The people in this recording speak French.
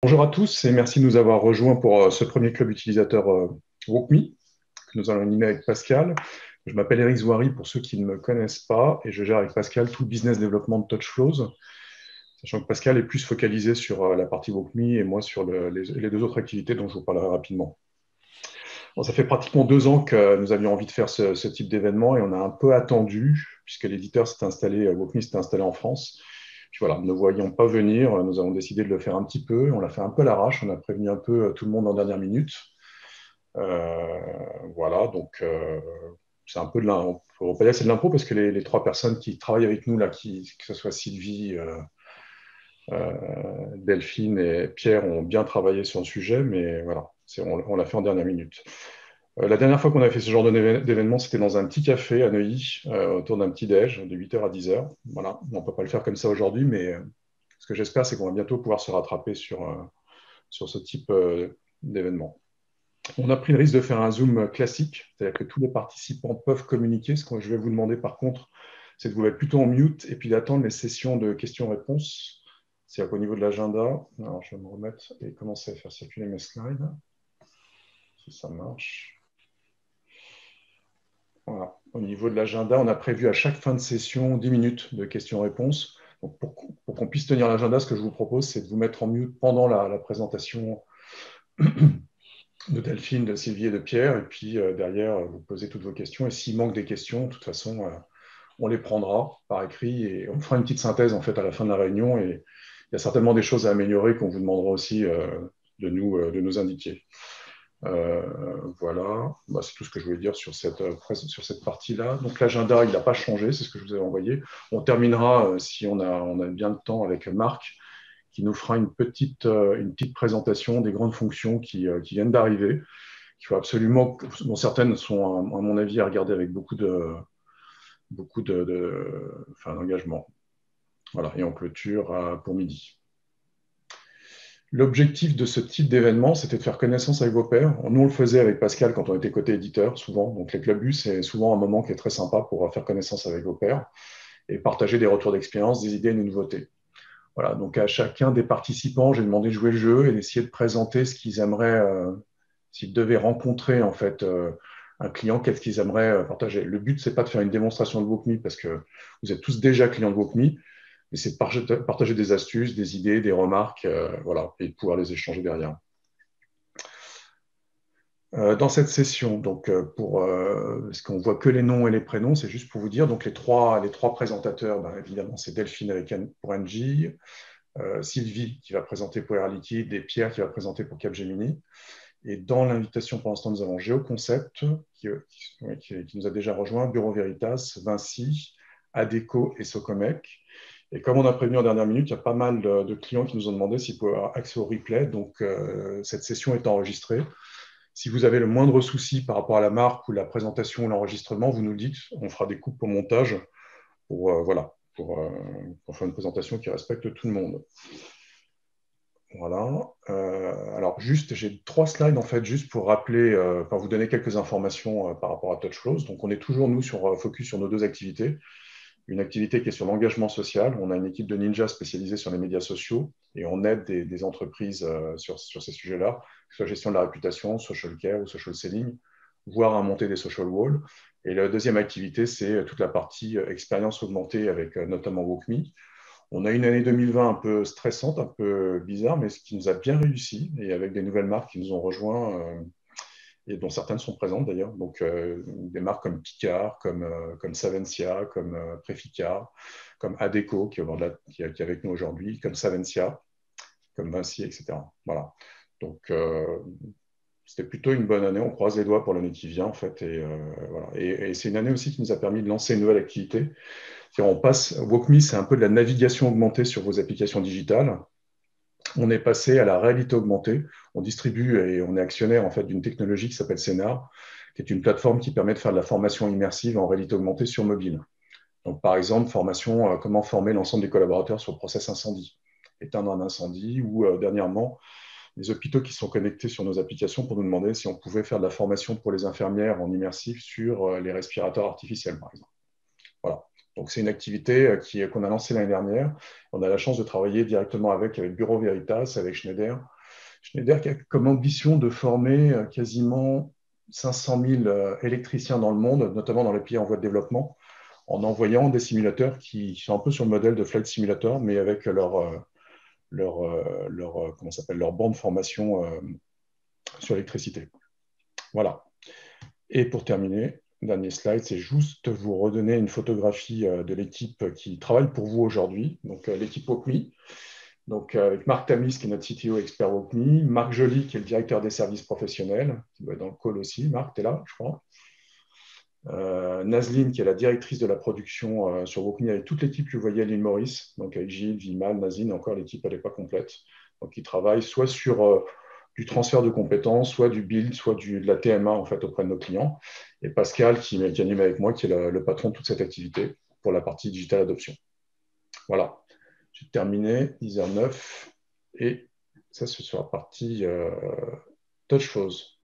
Bonjour à tous et merci de nous avoir rejoints pour ce premier club utilisateur WalkMe que nous allons animer avec Pascal. Je m'appelle Eric Zouari pour ceux qui ne me connaissent pas et je gère avec Pascal tout le business développement de TouchFlows, sachant que Pascal est plus focalisé sur la partie WalkMe et moi sur les deux autres activités dont je vous parlerai rapidement. Bon, ça fait pratiquement 2 ans que nous avions envie de faire ce type d'événement et on a un peu attendu puisque l'éditeur s'est installé, WalkMe s'est installé en France. Puis voilà, ne voyons pas venir, nous avons décidé de le faire un petit peu. On l'a fait un peu à l'arrache, on a prévenu un peu tout le monde en dernière minute. Euh, voilà, donc c'est un peu de l'impro. On peut pas dire que c'est de l'impro parce que les trois personnes qui travaillent avec nous, là, que ce soit Sylvie, Delphine et Pierre, ont bien travaillé sur le sujet, mais voilà, on l'a fait en dernière minute. La dernière fois qu'on a fait ce genre d'événement, c'était dans un petit café à Neuilly, autour d'un petit déj, de 8h à 10h. Voilà, on ne peut pas le faire comme ça aujourd'hui, mais ce que j'espère, c'est qu'on va bientôt pouvoir se rattraper sur ce type d'événement. On a pris le risque de faire un Zoom classique, c'est-à-dire que tous les participants peuvent communiquer. Ce que je vais vous demander, par contre, c'est de vous mettre plutôt en mute et puis d'attendre les sessions de questions-réponses. C'est-à-dire qu'au niveau de l'agenda, alors je vais me remettre et commencer à faire circuler mes slides, si ça marche. Voilà. Au niveau de l'agenda, on a prévu à chaque fin de session 10 minutes de questions-réponses. Donc pour qu'on puisse tenir l'agenda, ce que je vous propose, c'est de vous mettre en mute pendant la présentation de Delphine, de Sylvie et de Pierre. Et puis derrière, vous posez toutes vos questions. Et s'il manque des questions, de toute façon, on les prendra par écrit et on fera une petite synthèse en fait à la fin de la réunion. Et il y a certainement des choses à améliorer qu'on vous demandera aussi de nous indiquer. Voilà, bah, c'est tout ce que je voulais dire sur sur cette partie-là. Donc l'agenda, il n'a pas changé, c'est ce que je vous ai envoyé. On terminera, si on a bien le temps, avec Marc, qui nous fera une petite présentation des grandes fonctions qui viennent d'arriver, qu'il faut absolument, dont certaines sont, à mon avis, à regarder avec enfin, d'engagement. Voilà, et on clôture pour midi. L'objectif de ce type d'événement, c'était de faire connaissance avec vos pairs. Nous, on le faisait avec Pascal quand on était côté éditeur, souvent. Donc, les clubs c'est souvent un moment qui est très sympa pour faire connaissance avec vos pairs et partager des retours d'expérience, des idées et des nouveautés. Voilà, donc à chacun des participants, j'ai demandé de jouer le jeu et d'essayer de présenter ce qu'ils aimeraient, s'ils devaient rencontrer en fait un client, qu'est-ce qu'ils aimeraient partager. Le but, c'est pas de faire une démonstration de WalkMe parce que vous êtes tous déjà clients de WalkMe, mais c'est de partager des astuces, des idées, des remarques, voilà, et de pouvoir les échanger derrière. Dans cette session, donc parce qu'on voit que les noms et les prénoms, c'est juste pour vous dire, donc les trois présentateurs, ben, évidemment, c'est Delphine avec pour Engie, Sylvie qui va présenter pour Air Liquide et Pierre qui va présenter pour Capgemini. Et dans l'invitation, pour l'instant, nous avons GeoConcept qui nous a déjà rejoint, Bureau Veritas, Vinci, Adecco et Socomec. Et comme on a prévenu en dernière minute, il y a pas mal de clients qui nous ont demandé s'ils pouvaient avoir accès au replay. Donc, cette session est enregistrée. Si vous avez le moindre souci par rapport à la marque ou la présentation ou l'enregistrement, vous nous le dites, on fera des coupes au montage voilà, pour faire une présentation qui respecte tout le monde. Voilà. Alors, juste, j'ai 3 slides, en fait, juste pour rappeler, pour vous donner quelques informations par rapport à TouchFlows. Donc, on est toujours, nous, focus sur nos 2 activités. Une activité qui est sur l'engagement social. On a une équipe de ninjas spécialisée sur les médias sociaux et on aide des entreprises sur ces sujets-là, que ce soit gestion de la réputation, social care ou social selling, voire à monter des social walls. Et la deuxième activité, c'est toute la partie expérience augmentée avec notamment WalkMe. On a une année 2020 un peu stressante, un peu bizarre, mais ce qui nous a bien réussi, et avec des nouvelles marques qui nous ont rejoints, et dont certaines sont présentes d'ailleurs. Donc, des marques comme Picard, comme Savencia, comme Preficar, comme Adecco, qui est avec nous aujourd'hui, comme Savencia, comme Vinci, etc. Voilà. Donc, c'était plutôt une bonne année. On croise les doigts pour l'année qui vient, en fait. Et, voilà. Et c'est une année aussi qui nous a permis de lancer une nouvelle activité. WalkMe, c'est un peu de la navigation augmentée sur vos applications digitales. On est passé à la réalité augmentée. On distribue et on est actionnaire en fait d'une technologie qui s'appelle Scénar, qui est une plateforme qui permet de faire de la formation immersive en réalité augmentée sur mobile. Donc, par exemple, formation, comment former l'ensemble des collaborateurs sur le process incendie, éteindre un incendie, ou dernièrement, les hôpitaux qui sont connectés sur nos applications pour nous demander si on pouvait faire de la formation pour les infirmières en immersif sur les respirateurs artificiels, par exemple. Voilà. Donc, c'est une activité qu'on a lancée l'année dernière. On a la chance de travailler directement avec Bureau Veritas, avec Schneider. Schneider qui a comme ambition de former quasiment 500 000 électriciens dans le monde, notamment dans les pays en voie de développement, en envoyant des simulateurs qui sont un peu sur le modèle de Flight Simulator, mais avec comment s'appelle, leur banc de formation sur l'électricité. Voilà. Et pour terminer, dernier slide, c'est juste vous redonner une photographie de l'équipe qui travaille pour vous aujourd'hui. Donc, l'équipe WalkMe. Donc, avec Marc Tamis, qui est notre CTO expert WalkMe, Marc Joly, qui est le directeur des services professionnels, qui doit être dans le call aussi. Marc, tu es là, je crois. Nazline, qui est la directrice de la production sur WalkMe, avec toute l'équipe que vous voyez à l'île Maurice, donc avec Gilles, Vimal, Nazline, encore l'équipe, elle n'est pas complète. Donc, ils travaillent soit sur du transfert de compétences, soit du build, soit de la TMA en fait, auprès de nos clients. Et Pascal, qui anime avec moi, qui est le patron de toute cette activité pour la partie digital adoption. Voilà, j'ai terminé, 10h09, et ça, c'est sur la partie Touch Flows.